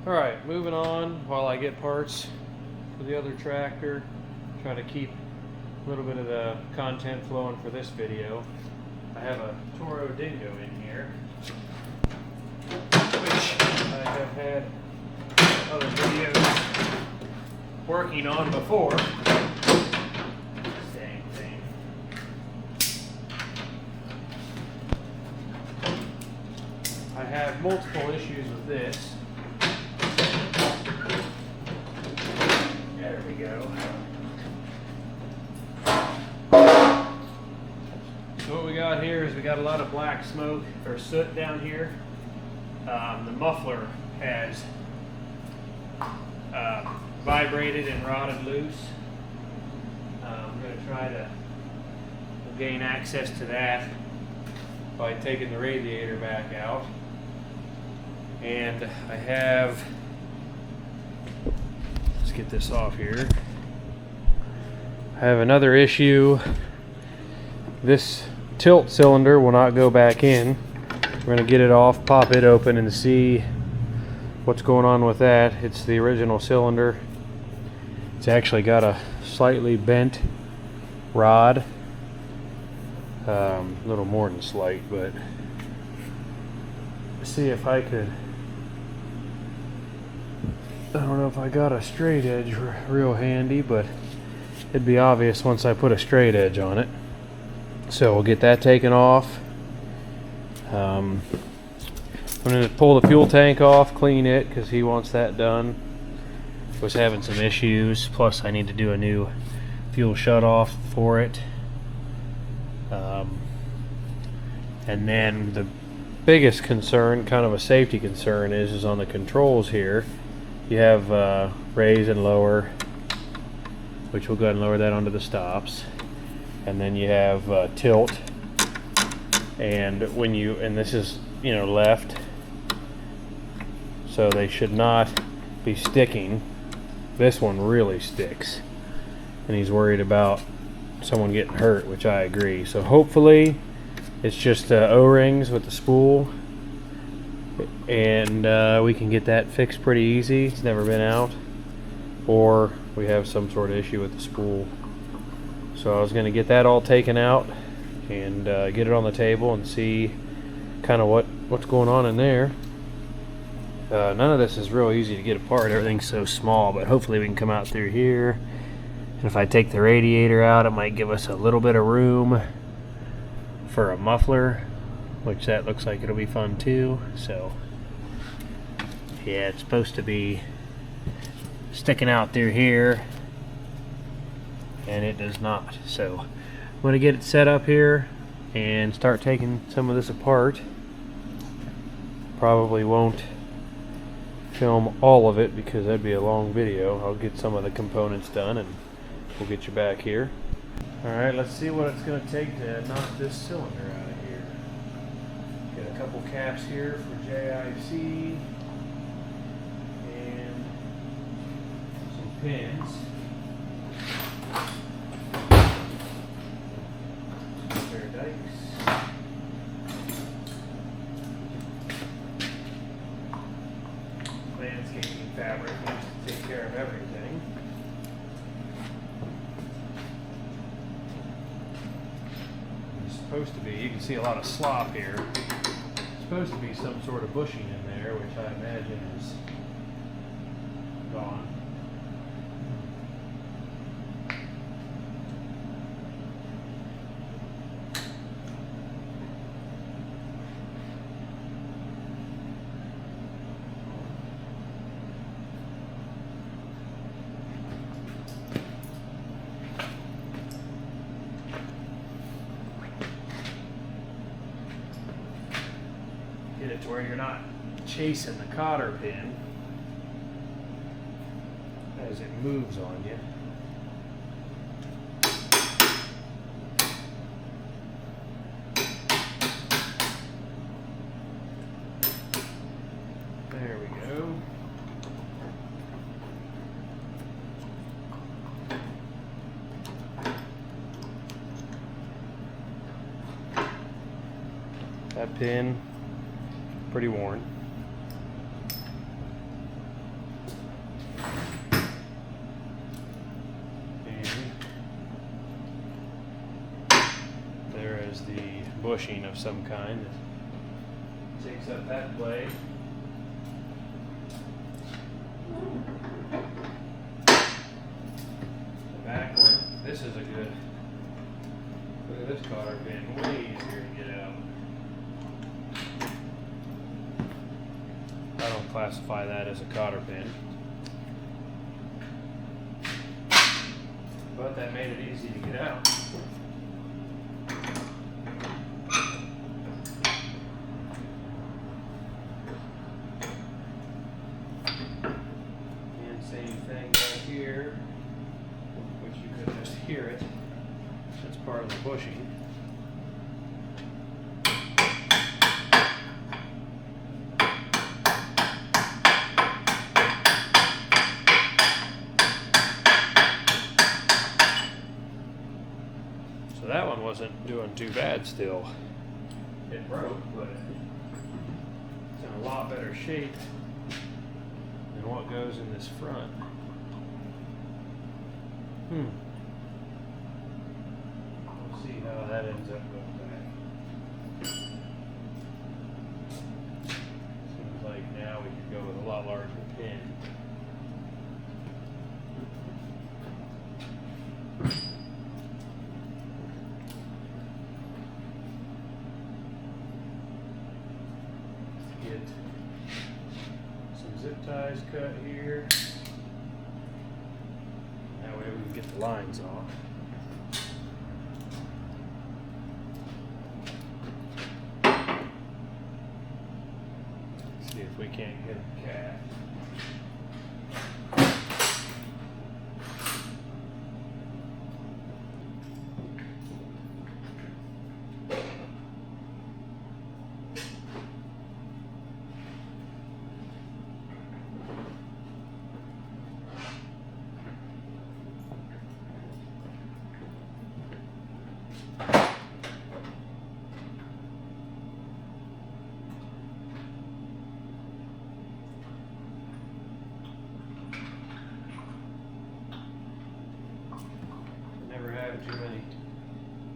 Alright, moving on while I get parts for the other tractor. Try to keep a little bit of the content flowing for this video. I have a Toro Dingo in here, which I have had other videos working on before. Dang thing. I have multiple issues with this. There we go. So what we got here is we got a lot of black smoke or soot down here. The muffler has vibrated and rotted loose. I'm going to try to gain access to that by taking the radiator back out. And I have, let's get this off here. I have another issue. This tilt cylinder will not go back in. We're going to get it off, pop it open, and see what's going on with that. It's the original cylinder. It's actually got a slightly bent rod. A little more than slight, but see if I could. I don't know if I got a straight edge real handy, but it'd be obvious once I put a straight edge on it. So we'll get that taken off. I'm going to pull the fuel tank off, clean it, because he wants that done. Was having some issues, plus I need to do a new fuel shutoff for it. And then the biggest concern, kind of a safety concern, is on the controls here. You have raise and lower, which we'll go ahead and lower that onto the stops. And then you have tilt, and when you, and this is, you know, left, so they should not be sticking. This one really sticks, and he's worried about someone getting hurt, which I agree. So hopefully it's just O-rings with the spool, and we can get that fixed pretty easy. It's never been out, or we have some sort of issue with the spool. So I was going to get that all taken out and get it on the table and see kind of what's going on in there. None of this is real easy to get apart. Everything's so small, but hopefully we can come out through here. And if I take the radiator out, it might give us a little bit of room for a muffler, which that looks like it'll be fun too. So yeah, it's supposed to be sticking out through here, and it does not. So I'm going to get it set up here and start taking some of this apart. Probably won't film all of it because that'd be a long video. I'll get some of the components done and we'll get you back here. Alright, let's see what it's going to take to knock this cylinder out of here. Get a couple caps here for JIC and some pins. Landscaping fabric needs to take care of everything. It's supposed to be, you can see a lot of slop here. It's supposed to be some sort of bushing in there, which I imagine is gone. Get it to where you're not chasing the cotter pin as it moves on you. There we go. That pin, pretty worn. bushing of some kind that takes up that play. The back one, this is a good, look at this cotter pin, way easier to get out. I don't classify that as a cotter pin, but that made it easy to get out. And same thing back here, which you could just hear it. That's part of the bushing. So that one wasn't doing too bad still. It broke, but it's in a lot better shape than what goes in this front. We'll see how that ends up going back. Seems like now we could go with a lot larger pin. Get some zip ties cut here. That way we can get the lines off. See if we can't get a cat. Never have too many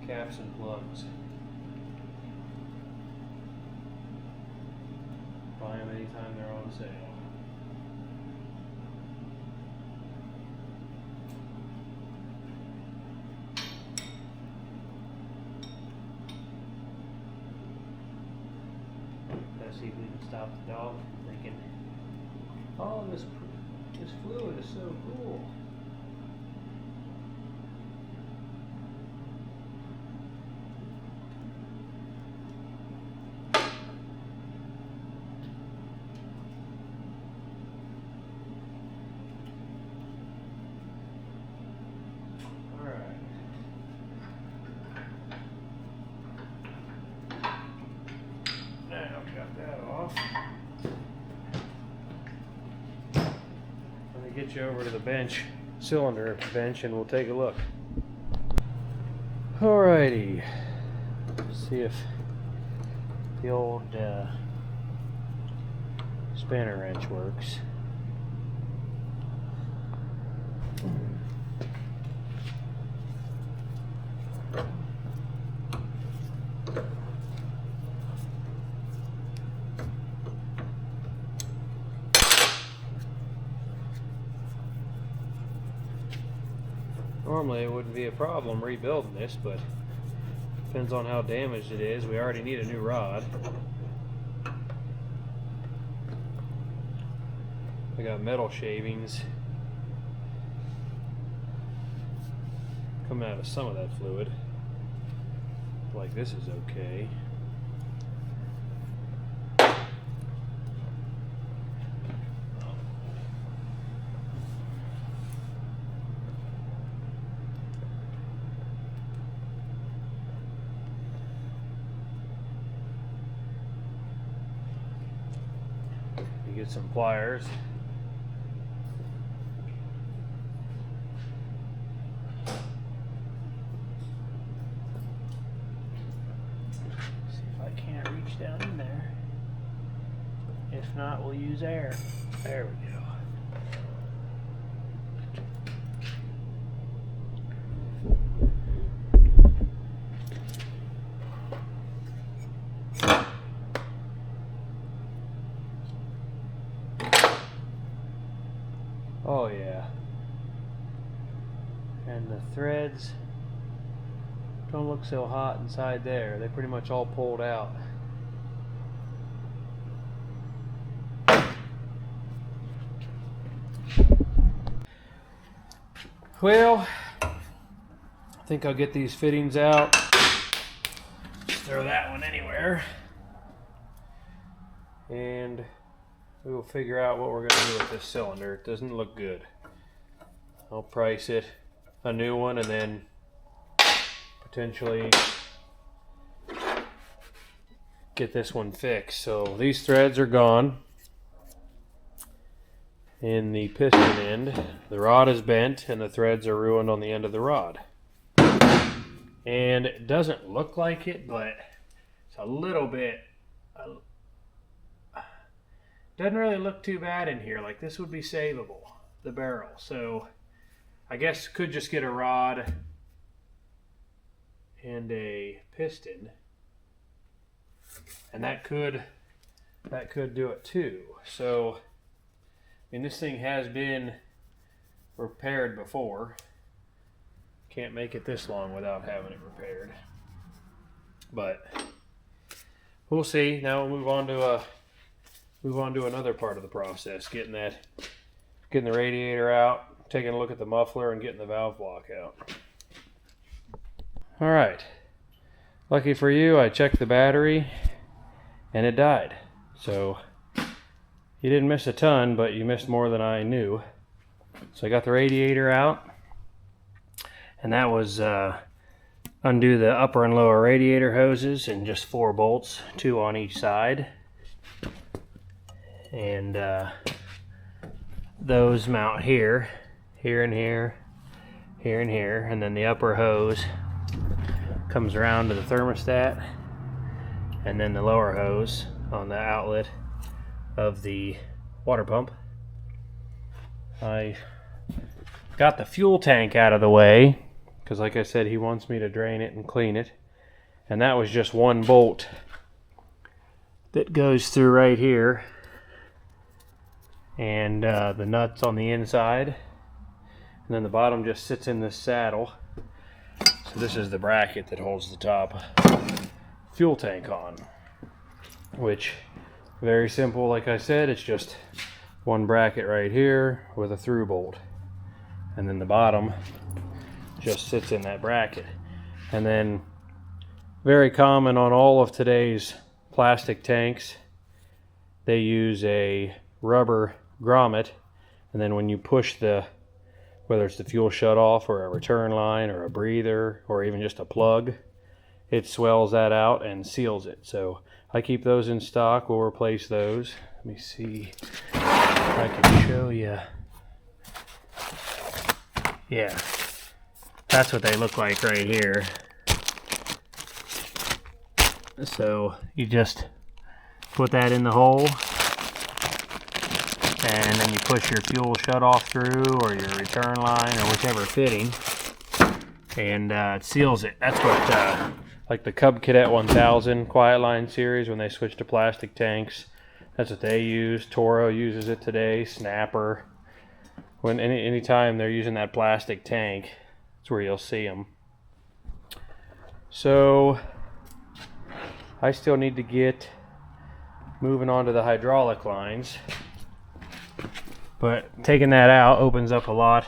caps and plugs. Buy them anytime they're on sale. Let's see if we can stop the dog from thinking, oh, this fluid is so cool. Now got that off. Let me get you over to the cylinder bench, and we'll take a look. Alrighty. See if the old spanner wrench works. Normally it wouldn't be a problem rebuilding this, but depends on how damaged it is. We already need a new rod. I got metal shavings coming out of some of that fluid. Like this is okay. Get some pliers. See if I can't reach down in there. If not, we'll use air. There we go. Oh yeah. And the threads don't look so hot inside there. They pretty much all pulled out. Well, I think I'll get these fittings out. Just throw that one anywhere. And we will figure out what we're going to do with this cylinder. It doesn't look good. I'll price it a new one and then potentially get this one fixed. So these threads are gone in the piston end. The rod is bent and the threads are ruined on the end of the rod. And it doesn't look like it, but it's a little bit, doesn't really look too bad in here. Like this would be savable, the barrel. So I guess could just get a rod and a piston, and that could do it too. So I mean, this thing has been repaired before. Can't make it this long without having it repaired, but we'll see. Now we'll move on to another part of the process, getting the radiator out, taking a look at the muffler, and getting the valve block out. All right, lucky for you, I checked the battery and it died. So you didn't miss a ton, but you missed more than I knew. So I got the radiator out, and that was undo the upper and lower radiator hoses and just 4 bolts, 2 on each side. And those mount here, here and here, here and here, and then the upper hose comes around to the thermostat, and then the lower hose on the outlet of the water pump. I got the fuel tank out of the way because, like I said, he wants me to drain it and clean it, and that was just 1 bolt that goes through right here, and the nuts on the inside, and then the bottom just sits in this saddle. So this is the bracket that holds the top fuel tank on, which very simple. Like I said, it's just 1 bracket right here with a through bolt, and then the bottom just sits in that bracket. And then very common on all of today's plastic tanks, they use a rubber grommet, and then when you push whether it's the fuel shutoff or a return line or a breather or even just a plug, it swells that out and seals it. So I keep those in stock. We'll replace those. Let me see if I can show you. Yeah, that's what they look like right here. So you just put that in the hole, and then you push your fuel shutoff through or your return line or whichever fitting, and it seals it. That's what like the Cub Cadet 1000 Quiet Line series, when they switch to plastic tanks, that's what they use. Toro uses it today. Snapper. When anytime they're using that plastic tank, that's where you'll see them. So I still need to get moving on to the hydraulic lines, but taking that out opens up a lot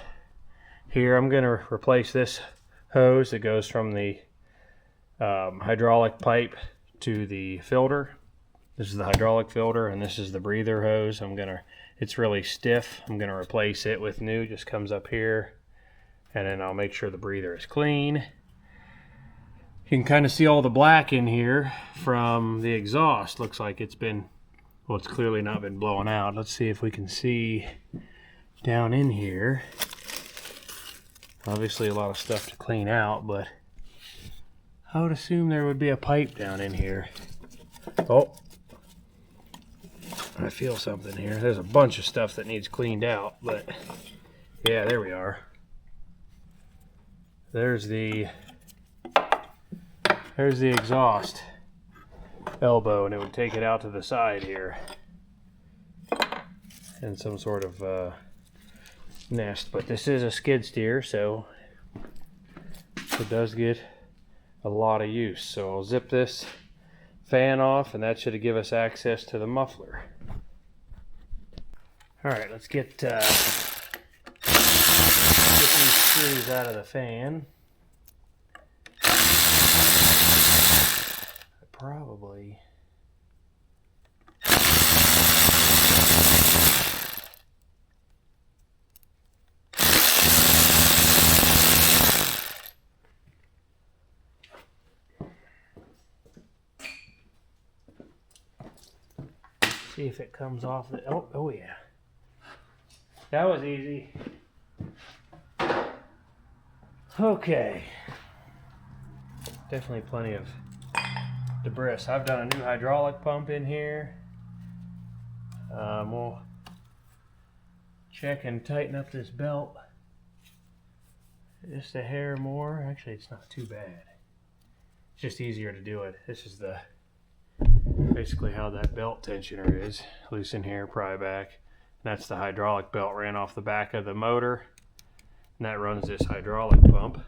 here. I'm going to replace this hose that goes from the hydraulic pipe to the filter. This is the hydraulic filter, and this is the breather hose. It's really stiff. I'm gonna replace it with new. Just comes up here, and then I'll make sure the breather is clean. You can kind of see all the black in here from the exhaust. Looks like it's clearly not been blown out. Let's see if we can see down in here. Obviously a lot of stuff to clean out, but I would assume there would be a pipe down in here. Oh, I feel something here. There's a bunch of stuff that needs cleaned out, but yeah, there we are. There's the exhaust elbow, and it would take it out to the side here. And some sort of nest, but this is a skid steer, so it does get a lot of use. So I'll zip this fan off, and that should give us access to the muffler. All right, let's get these screws out of the fan. Probably. See if it comes off. Oh yeah. That was easy. Okay. Definitely plenty of debris. I've done a new hydraulic pump in here. We'll check and tighten up this belt just a hair more. Actually, it's not too bad. It's just easier to do it. This is basically how that belt tensioner is. Loosen here, pry back. And that's the hydraulic belt, ran off the back of the motor, and that runs this hydraulic pump.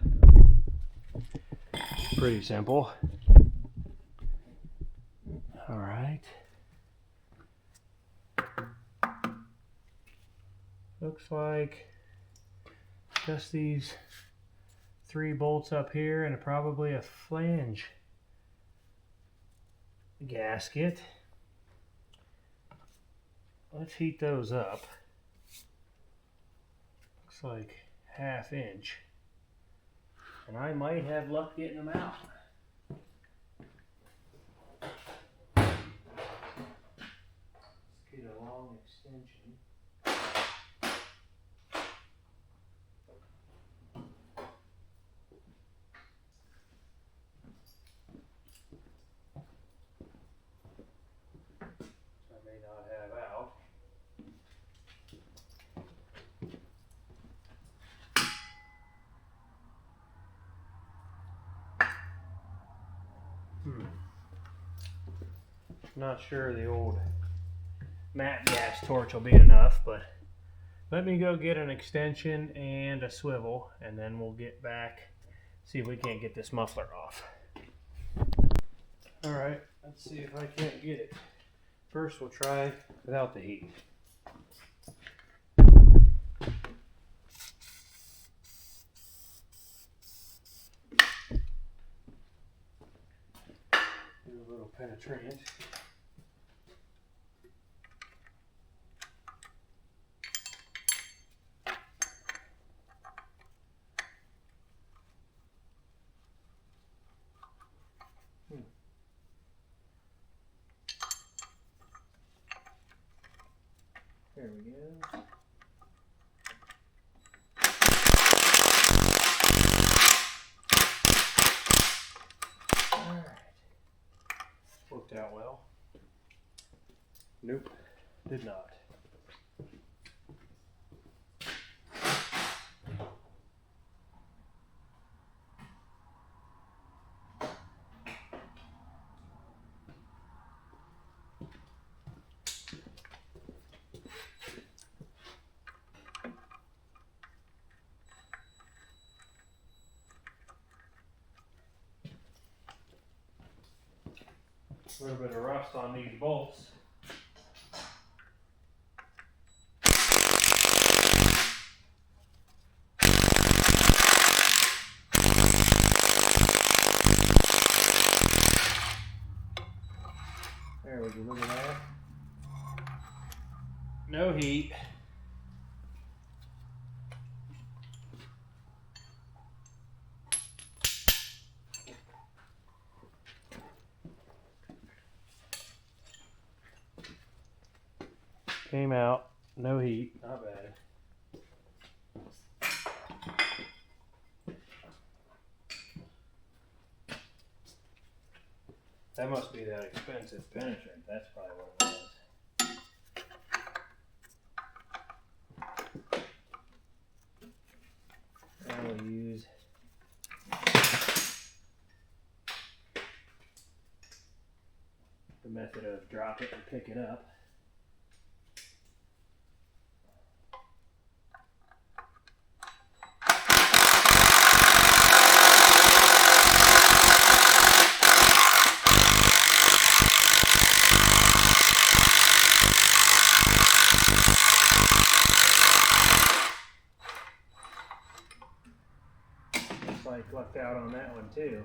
Pretty simple. All right. Looks like just these 3 bolts up here and probably a flange gasket. Let's heat those up. Looks like 1/2 inch. And I might have luck getting them out. Let's get a long extension. I may not have out. Not sure the old matte gas torch will be enough, but let me go get an extension and a swivel, and then we'll get back, see if we can't get this muffler off. All right, let's see if I can't get it. First, we'll try without the heat. Do a little penetrant. There we go. Alright. Worked out well. Nope, did not. A little bit of rust on these bolts. There we go, look at that. No heat. Came out, no heat, not bad. That must be that expensive penetrant, that's probably what it was. Now we'll use the method of drop it and pick it up. lucked out on that one too.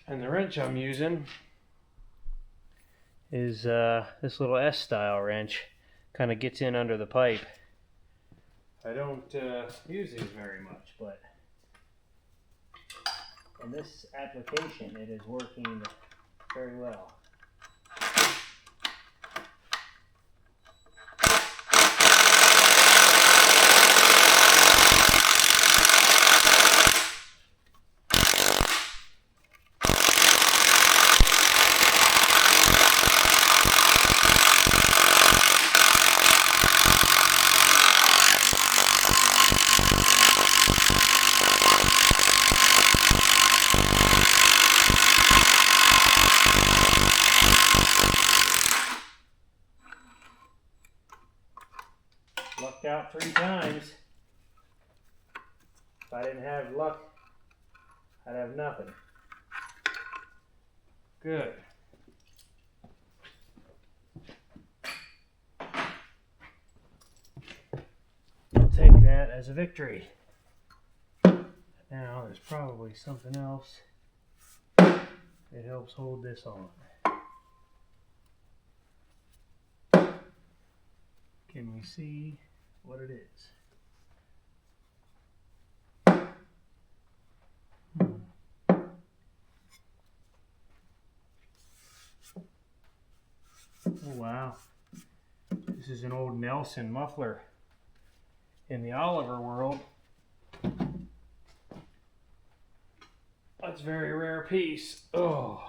And the wrench I'm using is this little S-style wrench. Kind of gets in under the pipe. I don't use these very much, but in this application it is working very well. Lucked out 3 times. If I didn't have luck, I'd have nothing. Good. I'll take that as a victory. Now there's probably something else that helps hold this on. Can we see what it is? Oh wow, this is an old Nelson muffler in the Oliver world. That's a very rare piece. Oh,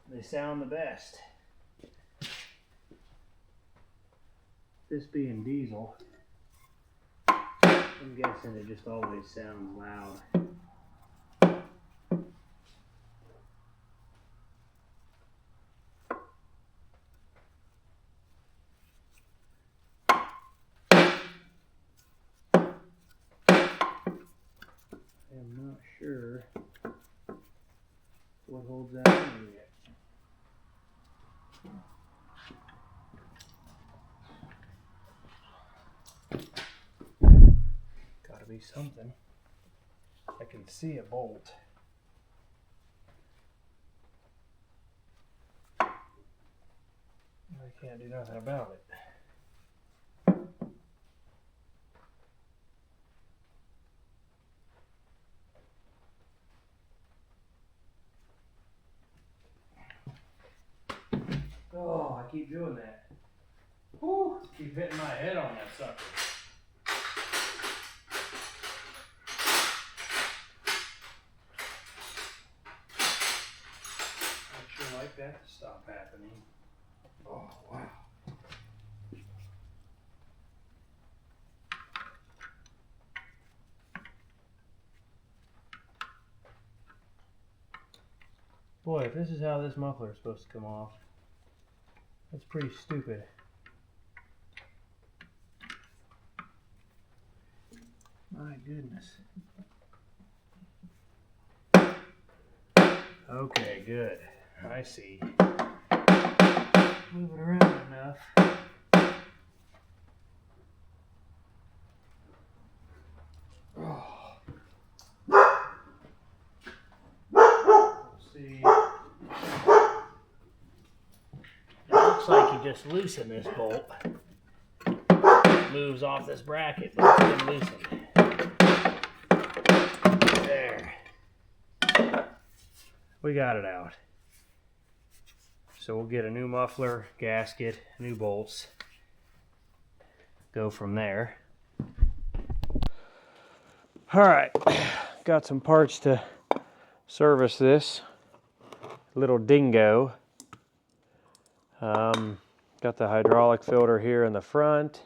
they sound the best. This being diesel, I'm guessing it just always sounds loud. I'm not sure what holds that in yet. Gotta be something. I can see a bolt. I can't do nothing about it. Oh, I keep doing that. Whew, keep hitting my head on that sucker. I'd sure like that to stop happening. Oh, wow. Boy, if this is how this muffler is supposed to come off, that's pretty stupid. My goodness. Okay, good. I see. Move it around enough. Oh. Let's see. It looks like you just loosen this bolt. It moves off this bracket, but it's been loosened. There. We got it out. So we'll get a new muffler, gasket, new bolts. Go from there. Alright, got some parts to service this little dingo. Got the hydraulic filter here in the front.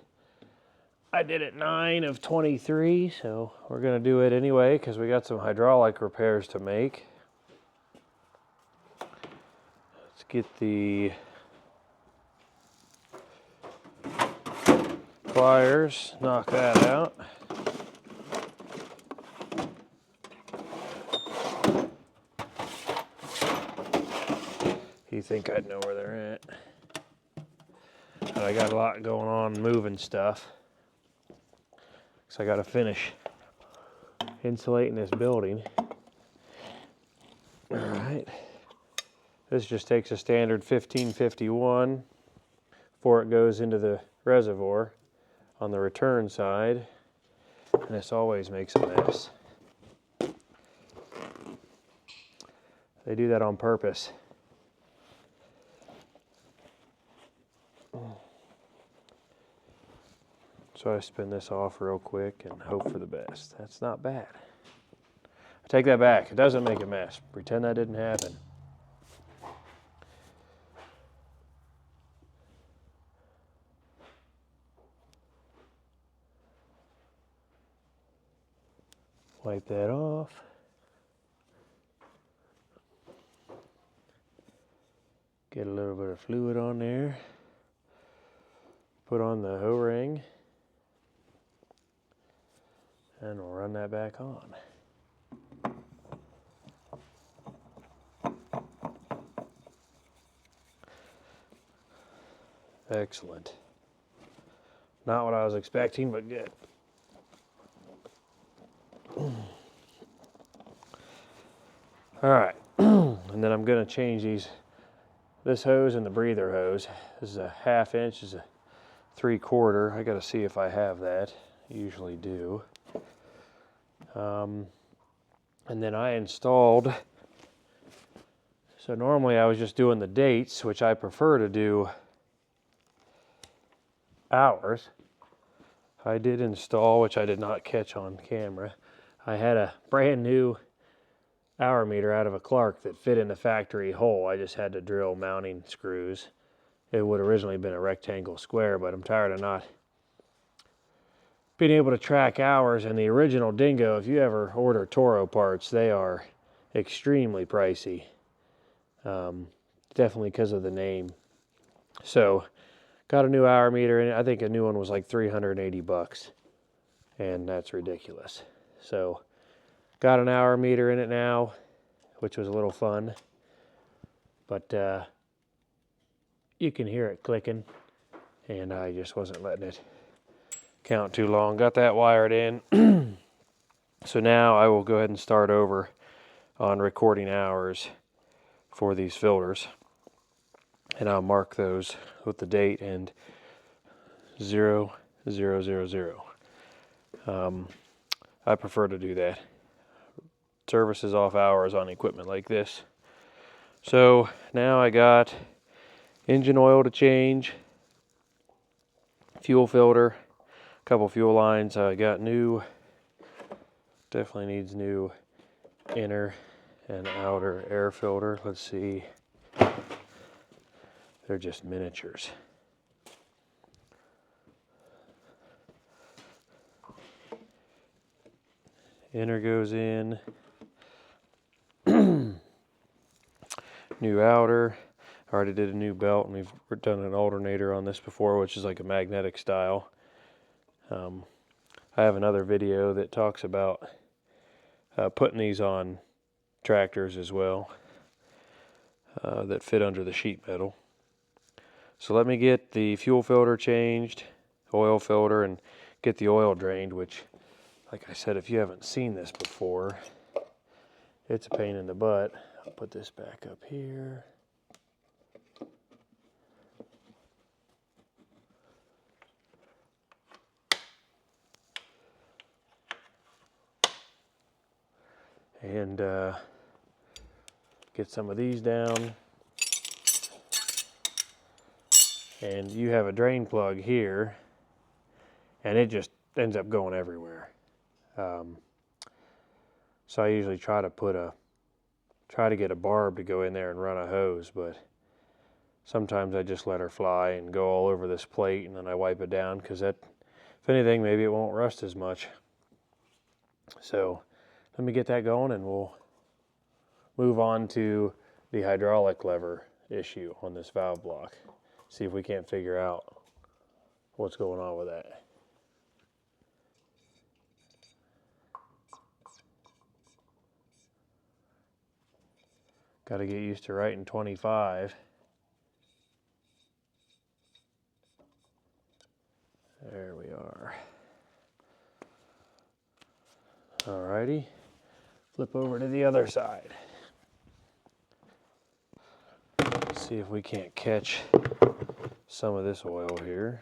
I did it 9 of 23, so we're going to do it anyway because we got some hydraulic repairs to make. Let's get the pliers, knock that out. You think I'd know where they're at? I got a lot going on moving stuff. So I got to finish insulating this building. All right. This just takes a standard 1551 before it goes into the reservoir on the return side. And this always makes a mess. They do that on purpose. So I spin this off real quick and hope for the best. That's not bad. I take that back. It doesn't make a mess. Pretend that didn't happen. Wipe that off. Get a little bit of fluid on there. Put on the O-ring. And we'll run that back on. Excellent. Not what I was expecting, but good. All right, and then I'm going to change this hose and the breather hose. This is a 1/2 inch, this is a 3/4. I got to see if I have that. I usually do. And then I installed, so normally I was just doing the dates, which I prefer to do hours. I did install, which I did not catch on camera. I had a brand new hour meter out of a Clark that fit in the factory hole. I just had to drill mounting screws. It would originally been a rectangle square, but I'm tired of not being able to track hours. And the original Dingo, if you ever order Toro parts, they are extremely pricey. Definitely because of the name. So got a new hour meter in it. I think a new one was like $380, and that's ridiculous. So got an hour meter in it now, which was a little fun, but you can hear it clicking, and I just wasn't letting it count too long. Got that wired in. So now I will go ahead and start over on recording hours for these filters, and I'll mark those with the date and 0000. I prefer to do that. Services off hours on equipment like this. So now I got engine oil to change, fuel filter, a couple fuel lines. I got new, definitely needs new inner and outer air filter. Let's see, they're just miniatures. Inner goes in. New outer. I already did a new belt, and we've done an alternator on this before, which is like a magnetic style. I have another video that talks about putting these on tractors as well that fit under the sheet metal. So let me get the fuel filter changed, oil filter, and get the oil drained, which, like I said, if you haven't seen this before, it's a pain in the butt. I'll put this back up here. And get some of these down. And you have a drain plug here, and it just ends up going everywhere. So I usually try to get a barb to go in there and run a hose, but sometimes I just let her fly and go all over this plate, and then I wipe it down, because that, if anything, maybe it won't rust as much. So let me get that going, and we'll move on to the hydraulic lever issue on this valve block. See if we can't figure out what's going on with that. Got to get used to writing 25. Alrighty, flip over to the other side. See if we can't catch some of this oil here.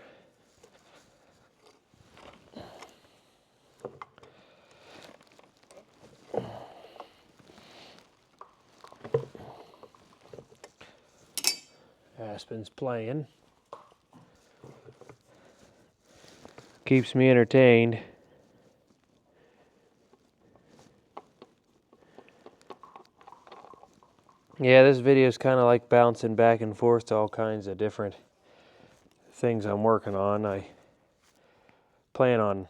Aspen's playing. Keeps me entertained. Yeah, this video is kind of like bouncing back and forth to all kinds of different things I'm working on. I plan on,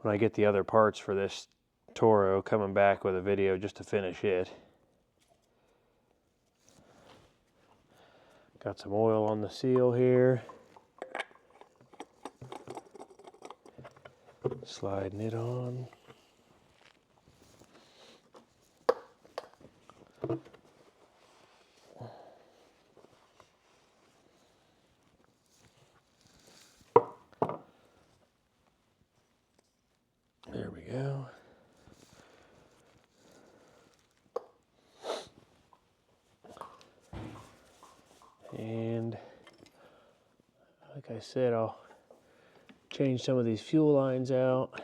when I get the other parts for this Toro, coming back with a video just to finish it. Got some oil on the seal here. Sliding it on. There we go. And like I said, I'll change some of these fuel lines out.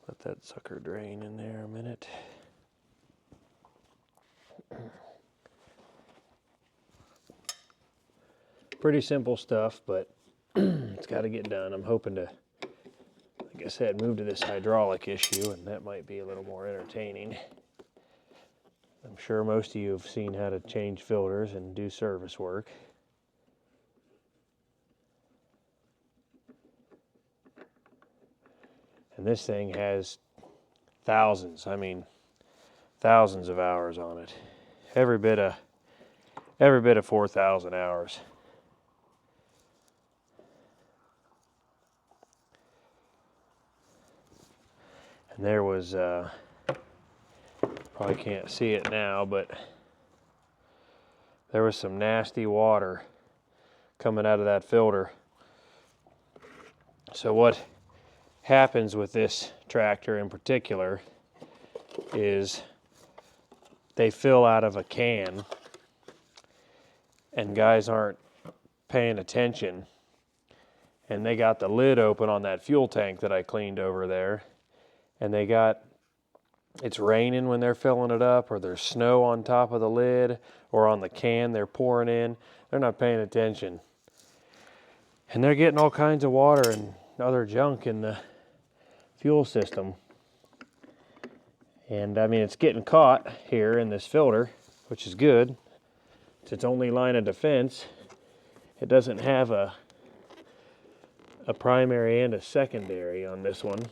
Let that sucker drain in there a minute. Pretty simple stuff, but it's got to get done. I'm hoping to, like I said, move to this hydraulic issue, and that might be a little more entertaining. I'm sure most of you have seen how to change filters and do service work. And this thing has thousands, I mean thousands of hours on it. Every bit of 4,000 hours. And there was, probably can't see it now, but there was some nasty water coming out of that filter. So what happens with this tractor in particular is they fill out of a can, and guys aren't paying attention, and they got the lid open on that fuel tank that I cleaned over there, and it's raining when they're filling it up, or there's snow on top of the lid or on the can they're pouring in. They're not paying attention, and they're getting all kinds of water and other junk in the fuel system. And I mean, it's getting caught here in this filter, which is good. It's its only line of defense. It doesn't have a primary and a secondary on this one.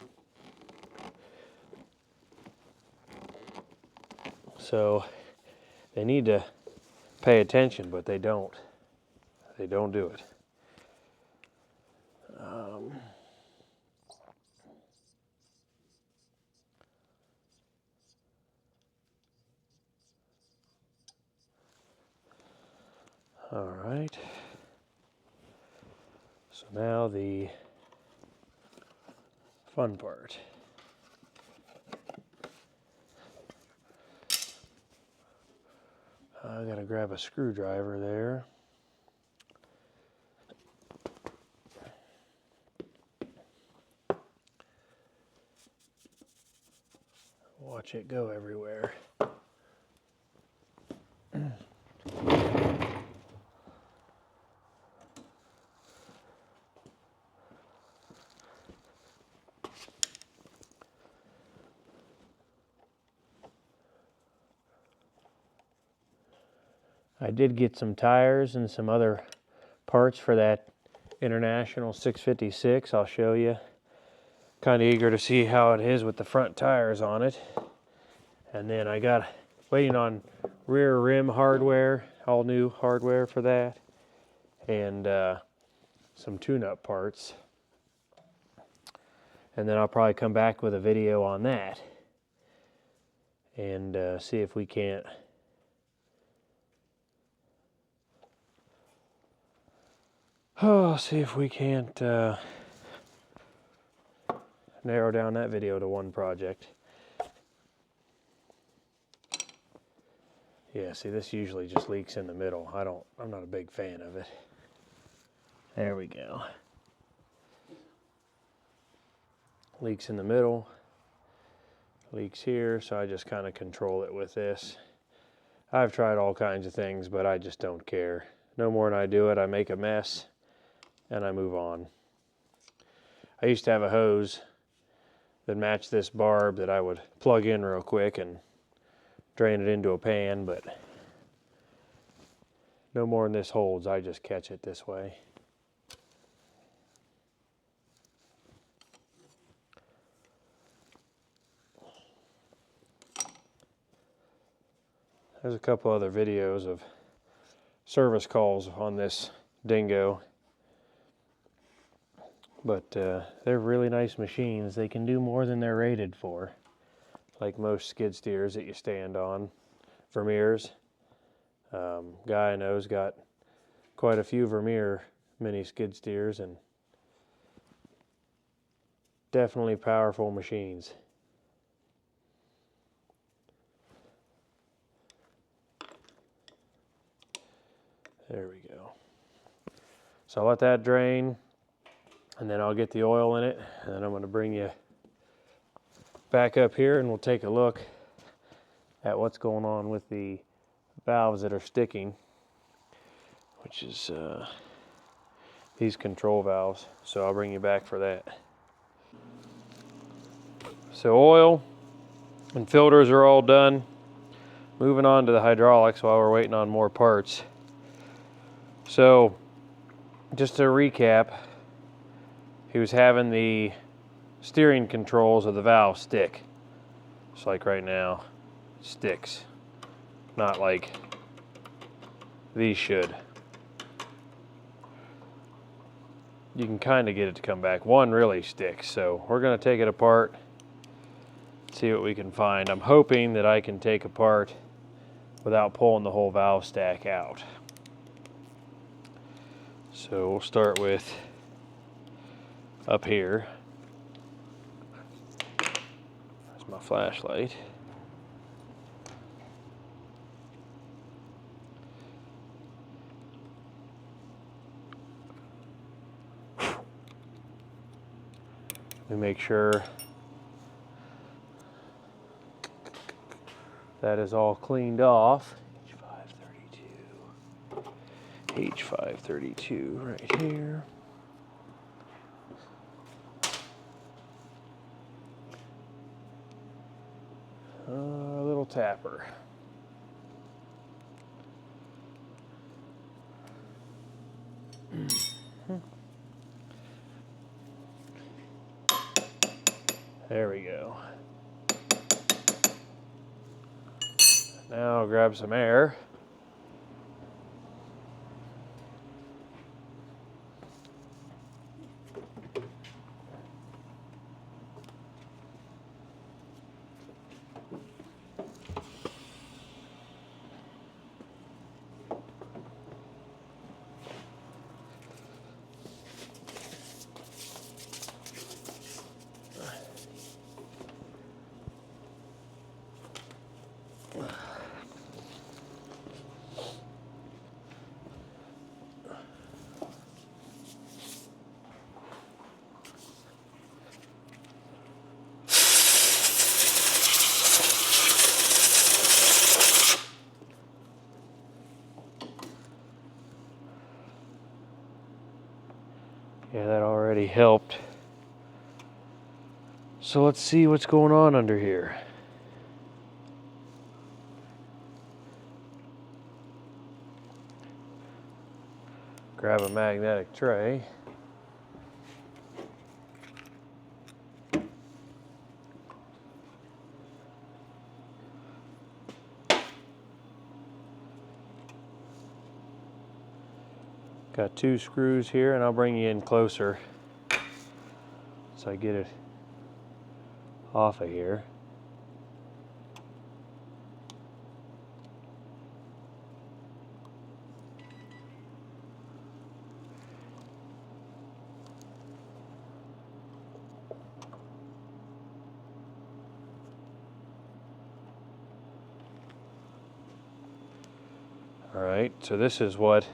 So they need to pay attention, but they don't. They don't do it. All right. So now the fun part. I gotta grab a screwdriver there. Watch it go everywhere. I did get some tires and some other parts for that International 656. I'll show you. Kind of eager to see how it is with the front tires on it. And then I got waiting on rear rim hardware, all new hardware for that, and some tune-up parts. And then I'll probably come back with a video on that and see if we can't narrow down that video to one project. Yeah, see, this usually just leaks in the middle. I'm not a big fan of it. There we go. Leaks in the middle, leaks here, so I just kind of control it with this. I've tried all kinds of things, but I just don't care. No more than I do it, I make a mess and I move on. I used to have a hose that matched this barb that I would plug in real quick and drain it into a pan, but no more than this holds. I just catch it this way. There's a couple other videos of service calls on this Dingo, but they're really nice machines. They can do more than they're rated for, like most skid steers that you stand on. Vermeers. Guy I know's got quite a few Vermeer mini skid steers, and definitely powerful machines. There we go. So I'll let that drain, and then I'll get the oil in it, and then I'm going to bring you back up here and we'll take a look at what's going on with the valves that are sticking, which is these control valves. So I'll bring you back for that. So oil and filters are all done. Moving on to the hydraulics while we're waiting on more parts. So just to recap, he was having the steering controls of the valve stick. Just like right now, it sticks. Not like these should. You can kind of get it to come back. One really sticks, so we're going to take it apart, see what we can find. I'm hoping that I can take apart without pulling the whole valve stack out. So we'll start with up here. That's my flashlight. We make sure that is all cleaned off. H532 right here. A little tapper. There we go. Now I'll grab some air. Yeah, that already helped. So let's see what's going on under here. Grab a magnetic tray. Got 2 screws here, and I'll bring you in closer so I get it off of here. Alright, so this is what's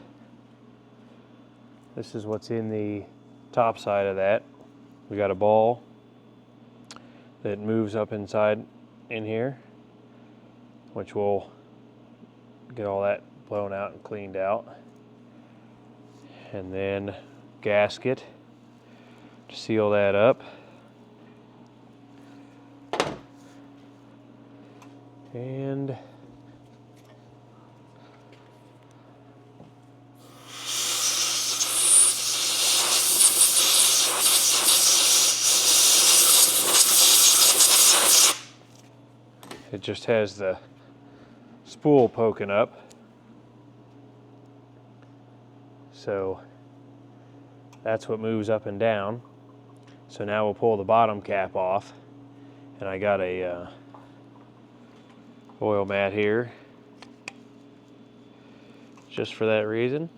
in the top side of that. We got a ball that moves up inside in here, which will get all that blown out and cleaned out. And then gasket to seal that up. And it just has the spool poking up. So that's what moves up and down. So now we'll pull the bottom cap off. And I got a oil mat here just for that reason.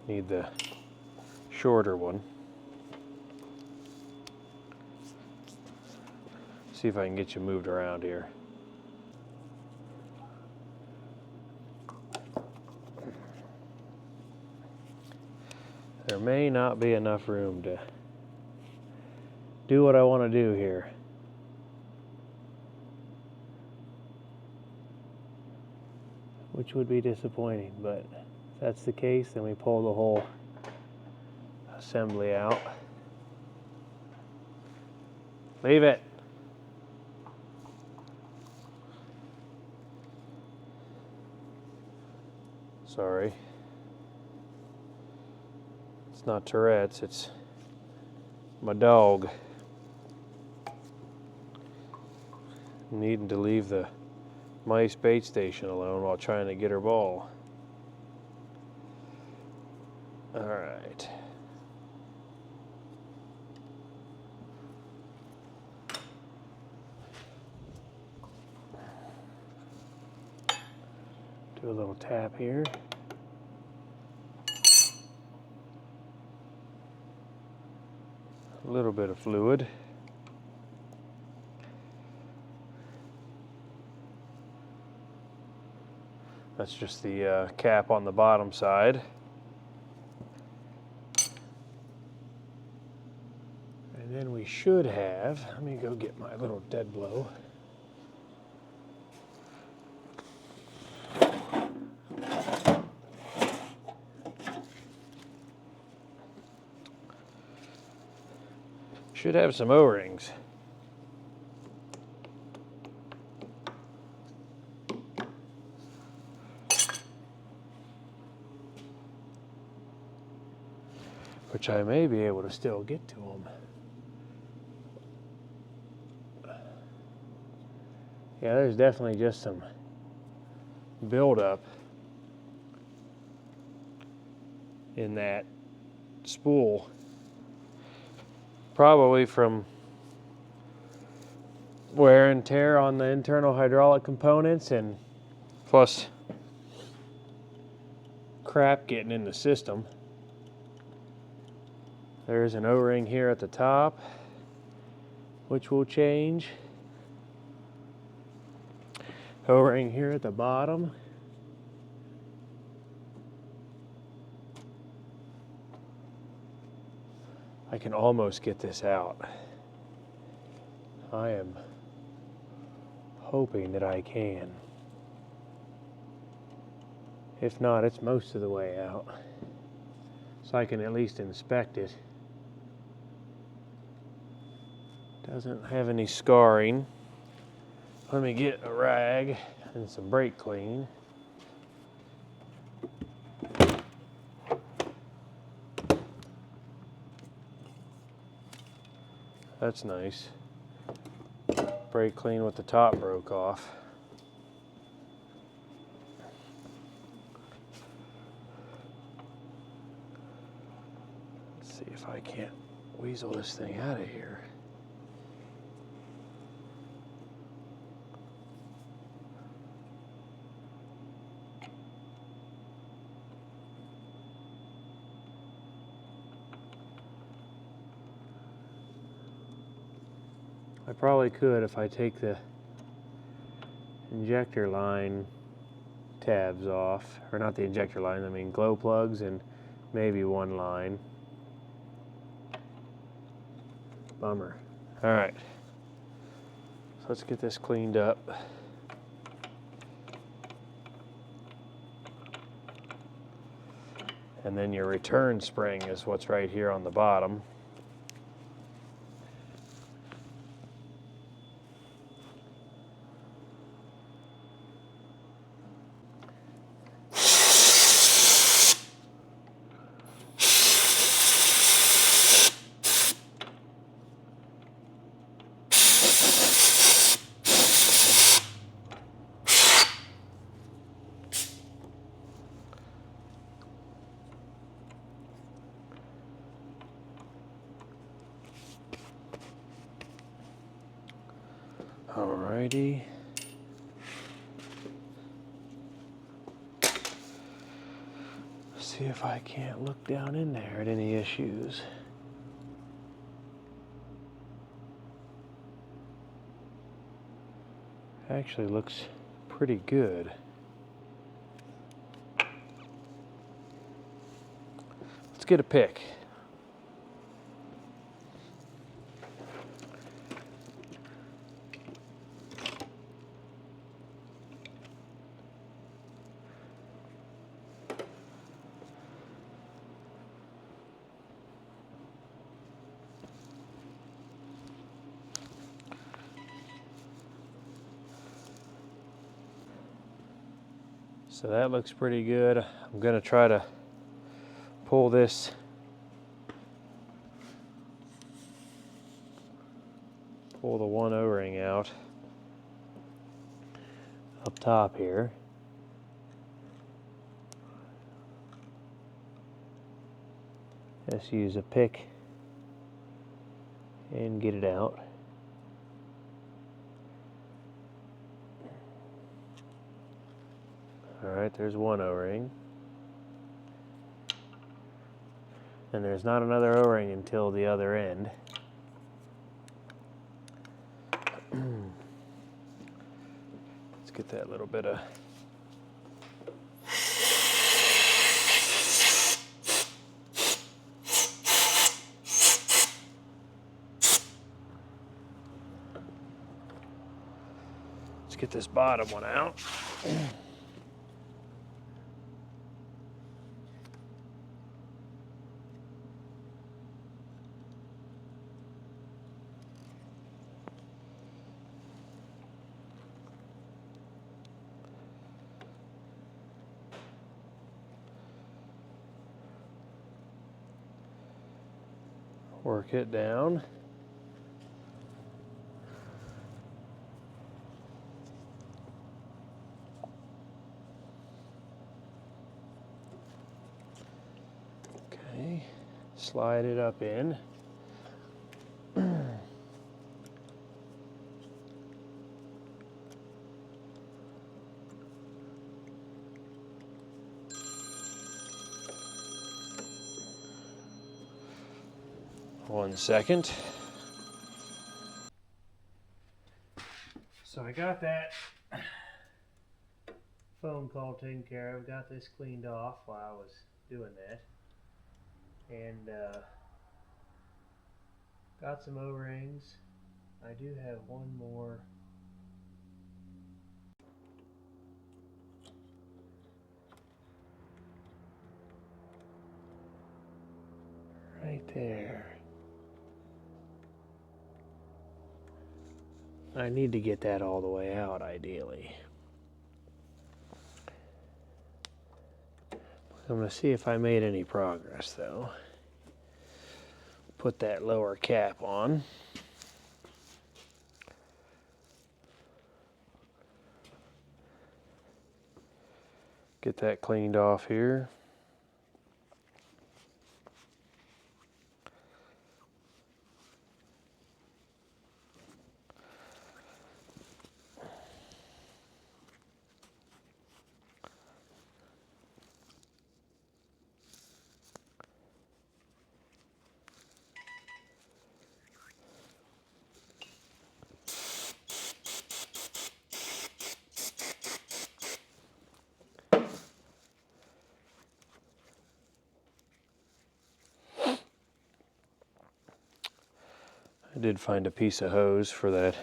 Need the shorter one. See if I can get you moved around here. There may not be enough room to do what I want to do here. Which would be disappointing, but if that's the case, then we pull the whole assembly out. Leave it. Sorry. It's not Tourette's, it's my dog needing to leave the mice bait station alone while trying to get her ball. All right. Do a little tap here. A little bit of fluid. That's just the cap on the bottom side. And then we should have, let me go get my little dead blow. Should have some O-rings. Which I may be able to still get to them. Yeah, there's definitely just some buildup in that spool. Probably from wear and tear on the internal hydraulic components, and plus crap getting in the system. There's an O-ring here at the top, which will change. O-ring here at the bottom. I can almost get this out. I am hoping that I can. If not, it's most of the way out. So I can at least inspect it. Doesn't have any scarring. Let me get a rag and some brake clean. That's nice. Brake clean with the top broke off. Let's see if I can't weasel this thing out of here. I probably could if I take the injector line tabs off, or not the injector line, I mean glow plugs and maybe one line. Bummer. Alright, so let's get this cleaned up. And then your return spring is what's right here on the bottom. Alrighty. See if I can't look down in there at any issues. Actually looks pretty good. Let's get a pick. So that looks pretty good. I'm going to try to pull this the one O-ring out up top here. Just use a pick and get it out. Alright, there's one O-ring. And there's not another O-ring until the other end. Let's get that little bit of get this bottom one out. Work it down. Okay, slide it up in. One second. So I got that phone call taken care of. Got this cleaned off while I was doing that. And got some O-rings. I do have one more right there. I need to get that all the way out, ideally. I'm going to see if I made any progress, though. Put that lower cap on. Get that cleaned off here. I did find a piece of hose for that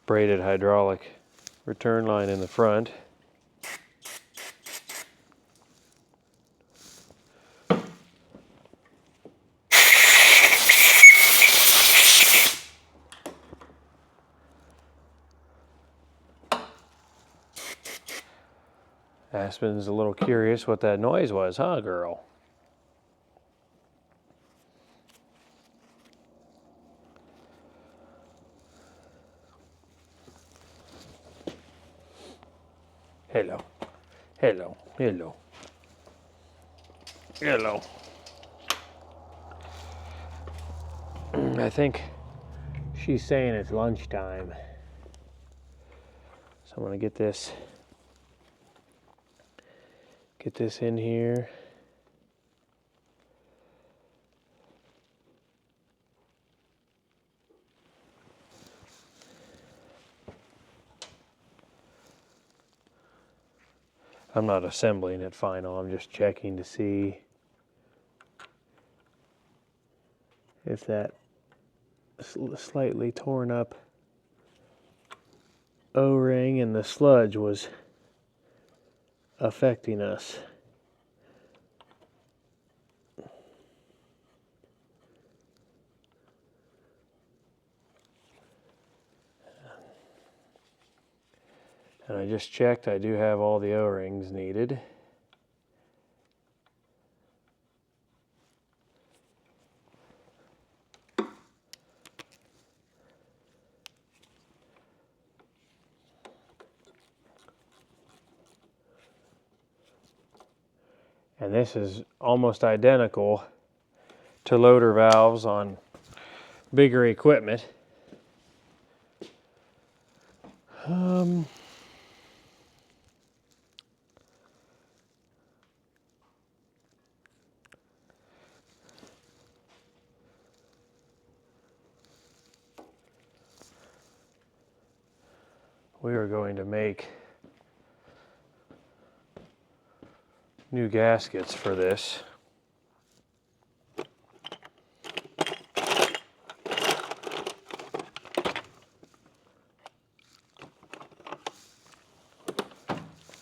braided hydraulic return line in the front. Aspen's a little curious what that noise was, huh, girl? Hello. Hello. Hello. Hello. I think she's saying it's lunchtime. So I'm going to get this in here. I'm not assembling it final, I'm just checking to see if that slightly torn up O-ring and the sludge was affecting us. And I just checked, I do have all the O-rings needed. And this is almost identical to loader valves on bigger equipment. We are going to make new gaskets for this.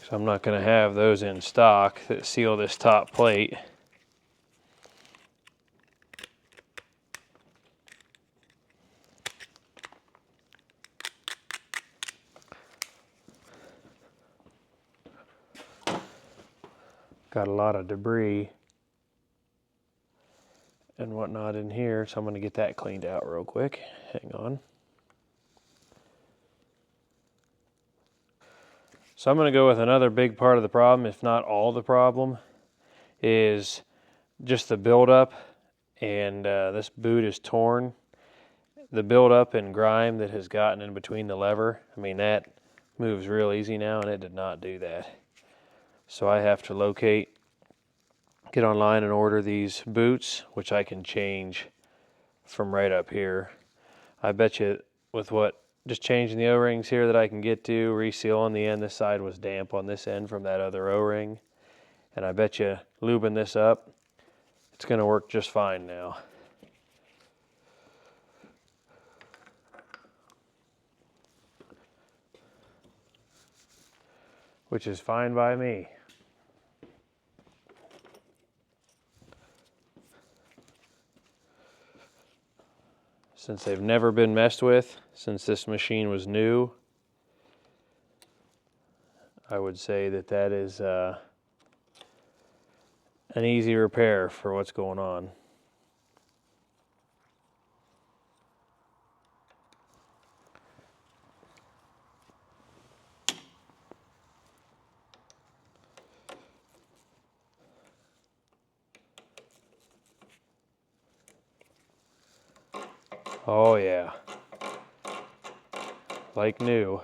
So I'm not going to have those in stock that seal this top plate. Got a lot of debris and whatnot in here, so I'm going to get that cleaned out real quick. Hang on. So I'm going to go with another big part of the problem, if not all the problem, is just the buildup, and this boot is torn. The buildup and grime that has gotten in between the lever, I mean, that moves real easy now, and it did not do that. So I have to get online and order these boots, which I can change from right up here. I bet you with just changing the O-rings here that I can get to, reseal on the end. This side was damp on this end from that other O-ring. And I bet you lubing this up, it's going to work just fine now. Which is fine by me. Since they've never been messed with, since this machine was new, I would say that that is an easy repair for what's going on. Oh yeah, like new.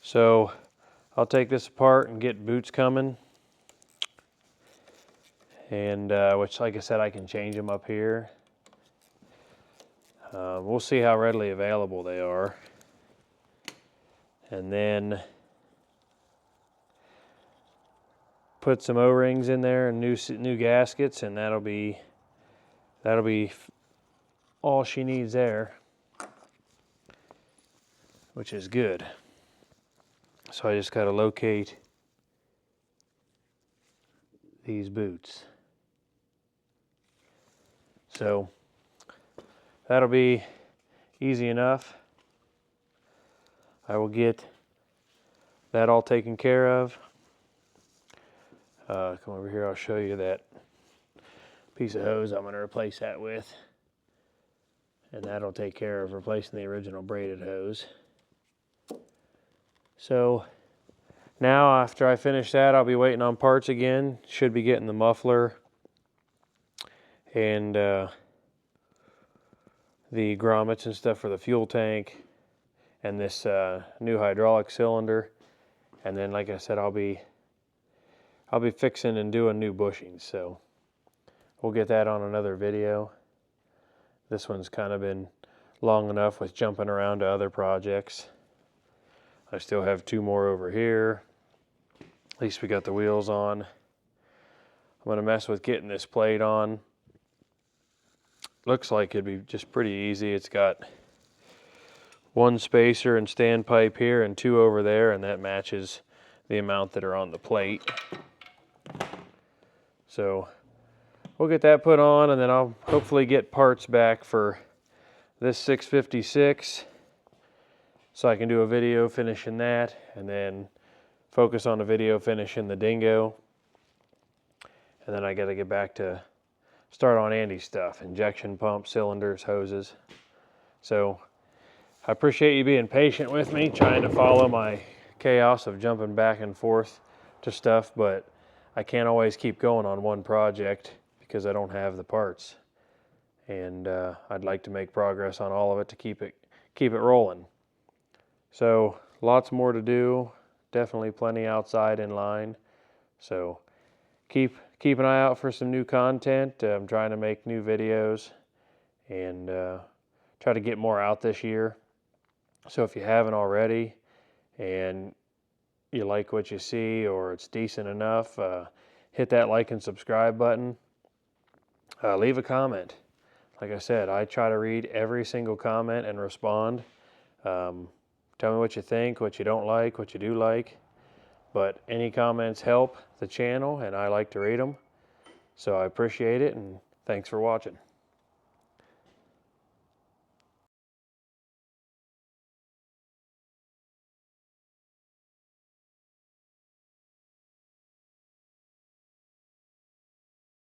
So I'll take this apart and get boots coming, and which, like I said, I can change them up here. We'll see how readily available they are, and then put some O-rings in there and new gaskets, and that'll be all she needs there, which is good. So I just got to locate these boots. So that'll be easy enough. I will get that all taken care of. Come over here, I'll show you that piece of hose I'm going to replace that with. And that'll take care of replacing the original braided hose. So now after I finish that, I'll be waiting on parts again. Should be getting the muffler and the grommets and stuff for the fuel tank and this new hydraulic cylinder. And then, like I said, I'll be fixing and doing new bushings. So we'll get that on another video. This one's kind of been long enough with jumping around to other projects. I still have 2 more over here. At least we got the wheels on. I'm going to mess with getting this plate on. Looks like it'd be just pretty easy. It's got 1 spacer and standpipe here and 2 over there, and that matches the amount that are on the plate. So we'll get that put on, and then I'll hopefully get parts back for this 656 so I can do a video finishing that, and then focus on a video finishing the Dingo. And then I got to get back to start on Andy's stuff, injection pumps, cylinders, hoses. So I appreciate you being patient with me, trying to follow my chaos of jumping back and forth to stuff, but I can't always keep going on one project because I don't have the parts. And I'd like to make progress on all of it to keep it rolling. So lots more to do, definitely plenty outside in line. So keep an eye out for some new content. I'm trying to make new videos and try to get more out this year. So if you haven't already and you like what you see or it's decent enough, hit that like and subscribe button. Leave a comment. Like I said, I try to read every single comment and respond. Tell me what you think, what you don't like, what you do like. But any comments help the channel, and I like to read them. So I appreciate it, and thanks for watching.